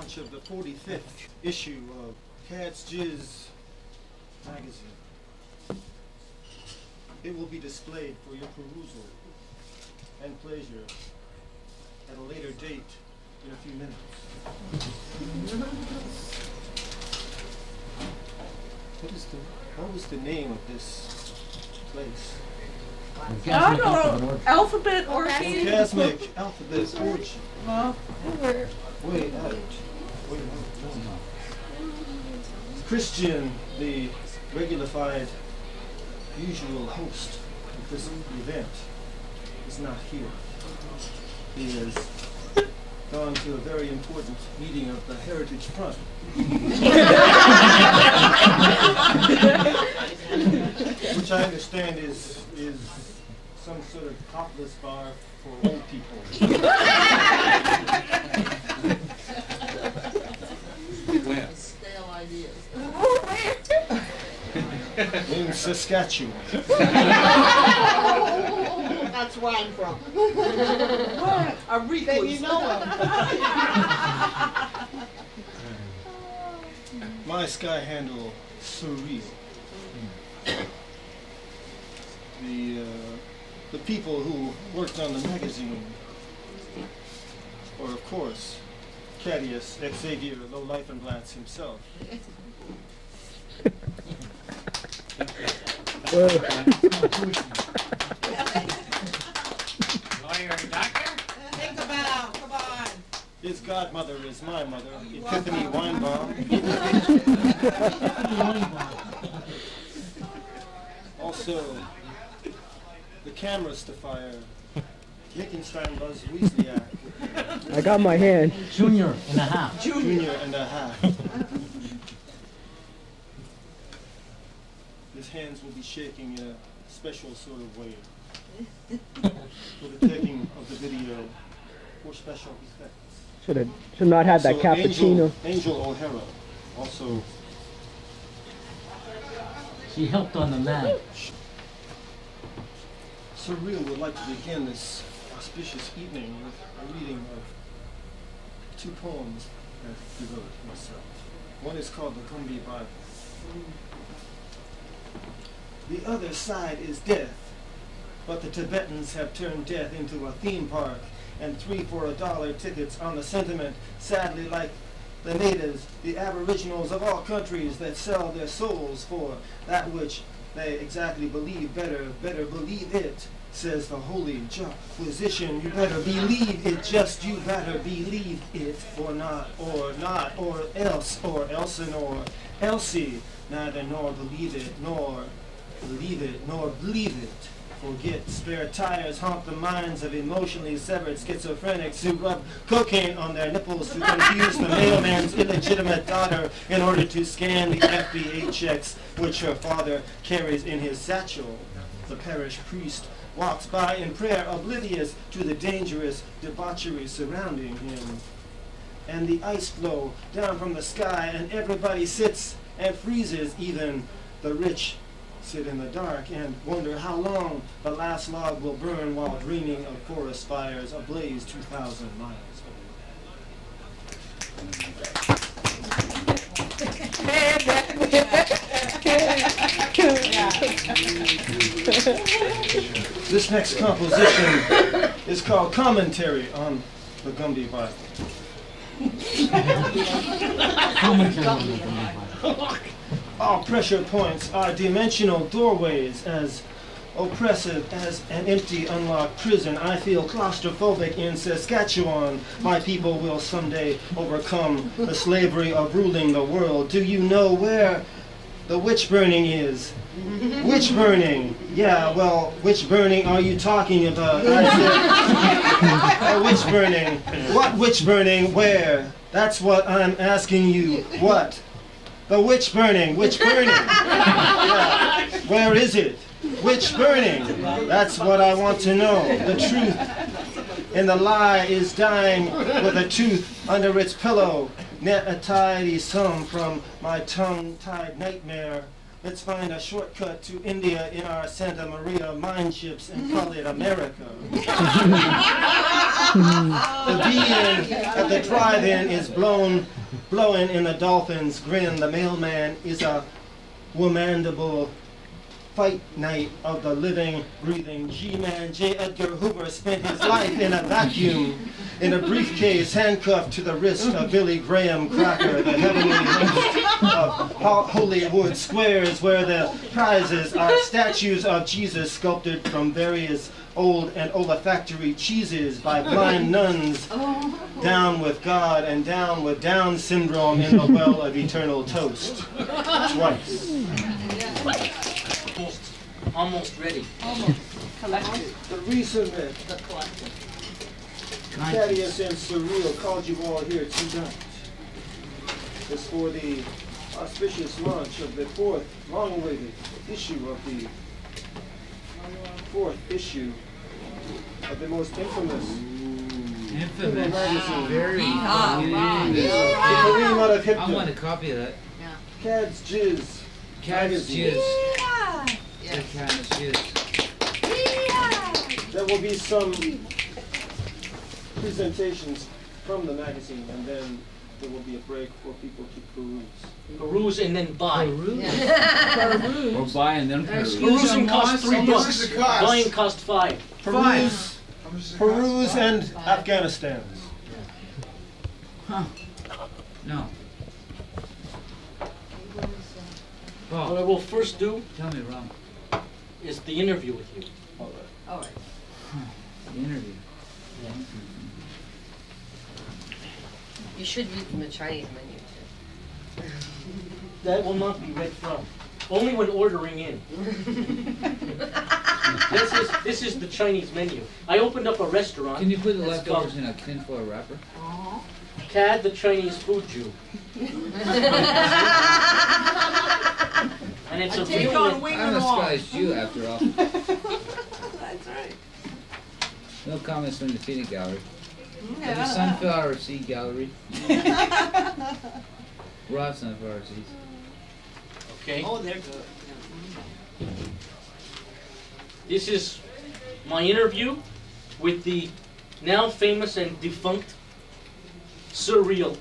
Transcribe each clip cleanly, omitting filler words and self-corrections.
launch of the 45th issue of Cad's Jizz magazine. It will be displayed for your perusal and pleasure at a later date in a few minutes. What was the name of this place? I don't know. Alphabet Orgy. Orgasmic Alphabet Orgy. Wait, no. Christian, the regularified, usual host of this event, is not here. He has gone to a very important meeting of the Heritage Front. Which I understand is some sort of topless bar for old people. Stale ideas. In Saskatchewan. That's where I'm from. A recluse. You know My sky handle, surreal. The people who worked on the magazine, or of course, Cadius Xavier Low Life and Blance himself. Lawyer and doctor? Think about, come on. His godmother is my mother, Epiphany Weinbaum. Also, the camera staffier, Lichtenstein Buzz Weasley. I got my hand. Junior and a half. Junior and a half. His hands will be shaking in a special sort of way for the taking of the video for special effects. Should not have that So cappuccino. Angel O'Hara also. She helped on the man. Surreal would like to begin this auspicious evening with a reading of two poems that I devote myself. One is called the Gumby Bible. The other side is death, but the Tibetans have turned death into a theme park and 3 for $1 tickets on the sentiment, sadly like the natives, the aboriginals of all countries that sell their souls for that which they exactly believe. Better believe it, says the holy physician. You better believe it, just you better believe it, or not, or else, or Elsie, neither nor believe it, nor believe it, nor believe it. Forget, spare tires haunt the minds of emotionally severed schizophrenics who rub cocaine on their nipples to confuse the mailman's illegitimate daughter in order to scan the FBA checks which her father carries in his satchel. The parish priest walks by in prayer, oblivious to the dangerous debauchery surrounding him. And the ice flow down from the sky, and everybody sits and freezes, even the rich sit in the dark and wonder how long the last log will burn while dreaming of forest fires ablaze 2,000 miles away. This next composition is called Commentary on the Gumby Bible. Commentary on the Gumby Bible. All pressure points are dimensional doorways, as oppressive as an empty, unlocked prison. I feel claustrophobic in Saskatchewan. My people will someday overcome the slavery of ruling the world. Do you know where the witch burning is? Witch burning? Yeah, well, which burning are you talking about? I said, witch burning. What witch burning? Where? That's what I'm asking you. What? The witch burning. Witch burning. Yeah. Where is it? Witch burning. That's what I want to know. The truth. And the lie is dying with a tooth under its pillow. Net a tidy sum from my tongue-tied nightmare. Let's find a shortcut to India in our Santa Maria mine ships and call it America. The being at the drive-in is blowing in the dolphin's grin. The mailman is a womandible fight night of the living, breathing G-man. J. Edgar Hoover spent his life in a vacuum, in a briefcase handcuffed to the wrist of Billy Graham Cracker, the heavenly host of Hollywood squares, where the prizes are statues of Jesus sculpted from various old and olfactory cheeses by blind nuns, down with God and down with Down syndrome in the well of eternal toast. Twice. Almost ready. Almost. Collected. The reason that The collective. Thaddeus and Surreal called you all here tonight is for the auspicious launch of the fourth long-awaited issue of the most infamous magazine. Very. The Kareem out of I want a Hipton. copy of that. Cad's Jizz. Cad's magazine. Jizz. Yes. Cad's Jizz. There will be some presentations from the magazine, and then there will be a break for people to peruse. Peruse and then buy. Or buy and then peruse. Perusing costs $3. much does it cost? Buying costs $5. Peruse and Afghanistan's. No. What I Paul, will first do tell me wrong. is the interview with you. All right. All right. The interview. You should read from the Chinese menu too. That will not be read from. Only when ordering in. This is the Chinese menu. I opened up a restaurant. Can you put the It's leftovers called in a tinfoil wrapper? Cad the Chinese food Jew. And it's a Take real on wing I'm a and all. Scottish Jew after all. That's right. No comments from the peanut gallery. The sunflower seed gallery. Raw sunflower seeds. Okay. Oh, they're good. This is my interview with the now famous and defunct Surreal.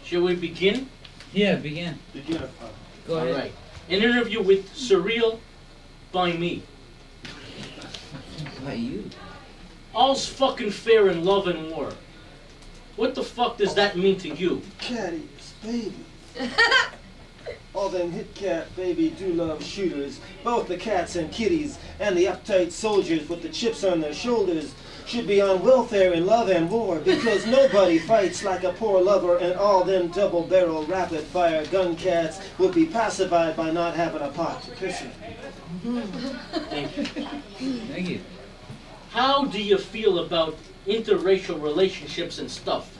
Shall we begin? Yeah, begin. Begin. Go ahead. All right. An interview with Surreal by me. By you. All's fucking fair in love and war. What the fuck does that mean to you? Caddies, baby. All them hit cat baby do love shooters. Both the cats and kitties and the uptight soldiers with the chips on their shoulders should be on welfare in love and war, because nobody fights like a poor lover, and all them double-barrel rapid-fire gun cats would be pacified by not having a pot to piss in. Thank you. Thank you. How do you feel about interracial relationships and stuff?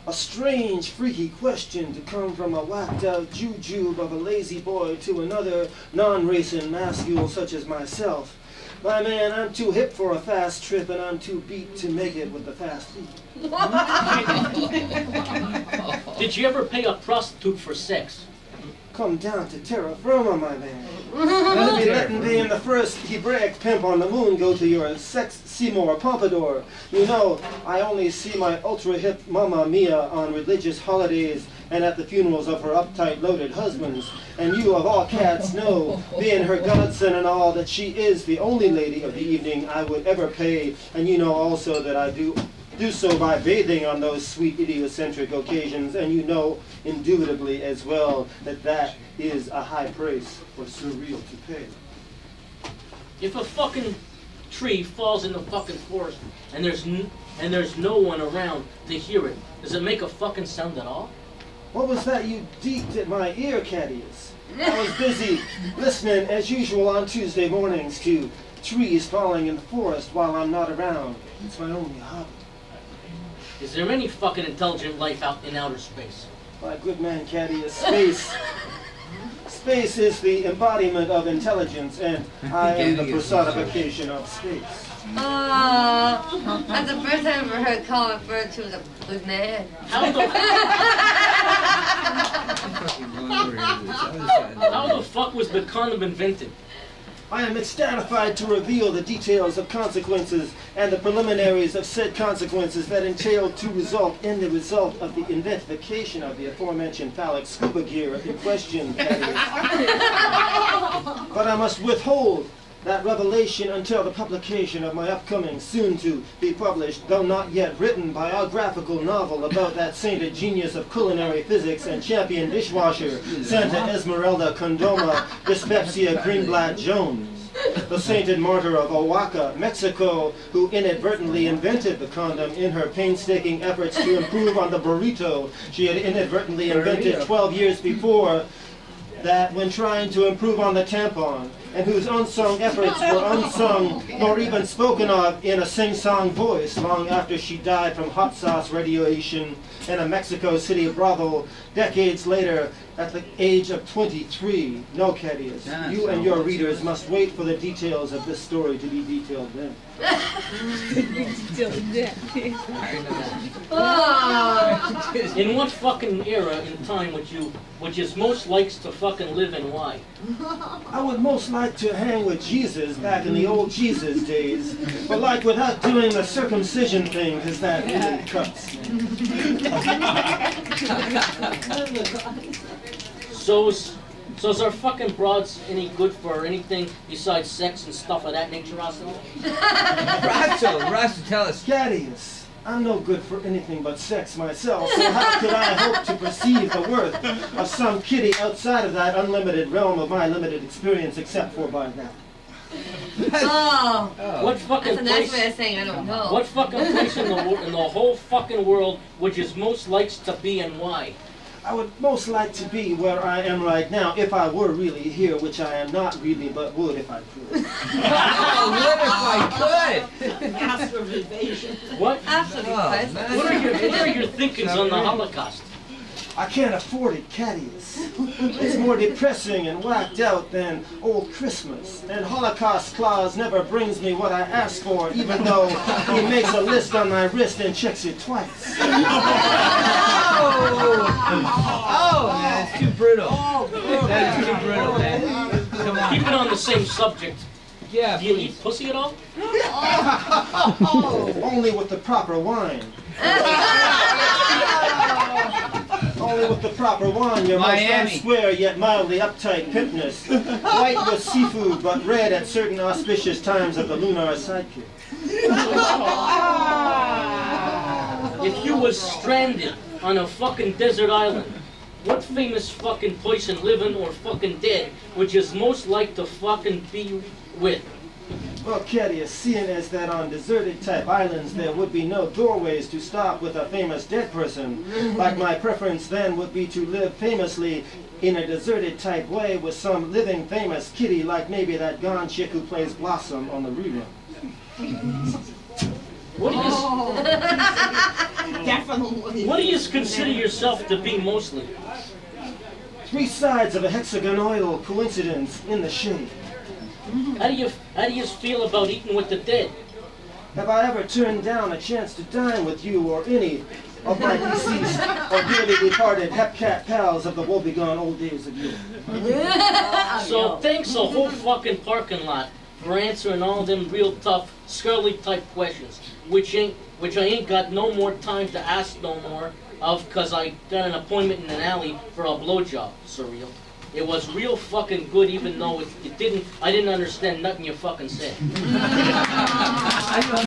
A strange, freaky question to come from a whacked-out jujube of a lazy boy to another non-racing mascule such as myself. My man, I'm too hip for a fast trip, and I'm too beat to make it with the fast feet. Did you ever pay a prostitute for sex? Come down to terra firma, my man. Let me letting being the first Hebraic pimp on the moon go to your sex Seymour Pompadour. You know, I only see my ultra-hip Mamma Mia on religious holidays and at the funerals of her uptight loaded husbands. And you of all cats know, being her godson and all, that she is the only lady of the evening I would ever pay. And you know also that I do so by bathing on those sweet idiocentric occasions, and you know indubitably as well that that is a high price for Surreal to pay. If a fucking tree falls in the fucking forest and there's no one around to hear it, does it make a fucking sound at all? What was that you deeked at my ear, Caddius? I was busy listening as usual on Tuesday mornings to trees falling in the forest while I'm not around. It's my only hobby. Is there any fucking intelligent life out in outer space? My good man, Caddius, space is the embodiment of intelligence, and I am the personification of space. That's the first time I've ever heard Colin referred to as a good man. How the How the fuck was the condom invented? I am ecstatified to reveal the details of consequences and the preliminaries of said consequences that entailed to result in the result of the identification of the aforementioned phallic scuba gear in question. That is. But I must withhold that revelation until the publication of my upcoming, soon-to-be published, though not yet written, biographical novel about that sainted genius of culinary physics and champion dishwasher, Santa Esmeralda Condoma Dyspepsia Greenblatt Jones, the sainted martyr of Oaxaca, Mexico, who inadvertently invented the condom in her painstaking efforts to improve on the burrito she had inadvertently invented 12 years before that when trying to improve on the tampon, and whose unsung efforts were unsung nor even spoken of in a sing-song voice long after she died from hot sauce radiation in a Mexico City brothel decades later at the age of 23. No, Cadius, you and your readers must wait for the details of this story to be detailed then. In what fucking era in time would you most likes to fucking live and why? I would most like to hang with Jesus back in the old Jesus days, but like without doing the circumcision thing, because that really cuts. So is our fucking broads any good for anything besides sex and stuff of that nature, Roscoe? Roscoe, tell us. Cadius, I'm no good for anything but sex myself, so how could I hope to perceive the worth of some kitty outside of that unlimited realm of my limited experience except for by that? Oh. What fucking That's a nice place? way of saying I don't know. What fucking place in the whole fucking world would you most likes to be and why? I would most like to be where I am right now if I were really here, which I am not really, but would if I could. Oh, what if I could? Masturbation. What? Absolutely. What are your thinkings on the Holocaust? I can't afford it, Cadius. It's more depressing and whacked out than old Christmas. And Holocaust Claus never brings me what I ask for, even though he makes a list on my wrist and checks it twice. Oh, man, it's too brutal. That is too brutal, man. Come on. Keep it on the same subject. Yeah, Do you eat pussy at all? Only with the proper wine. Only with the proper wine, your most Miami. unsquare yet mildly uptight pimpness. White with seafood, but red at certain auspicious times of the lunar sidekick. If you was stranded on a fucking desert island, what famous fucking person, living or fucking dead, would you most like to fucking be with? Well, Cadius, seeing as that on deserted type islands there would be no doorways to stop with a famous dead person, like my preference then would be to live famously in a deserted type way with some living famous kitty like maybe that gone chick who plays Blossom on the rerun. What do you Definitely. What do you consider yourself to be mostly? Three sides of a hexagonal coincidence in the shape. How do you feel about eating with the dead? Have I ever turned down a chance to dine with you or any of my deceased or dearly departed hepcat pals of the woebegone old days of yore? So thanks a whole fucking parking lot for answering all them real tough, scurly type questions, which I ain't got no more time to ask no more of, cause I got an appointment in an alley for a blowjob, surreal. It was real fucking good, even though I didn't understand nothing you fucking said.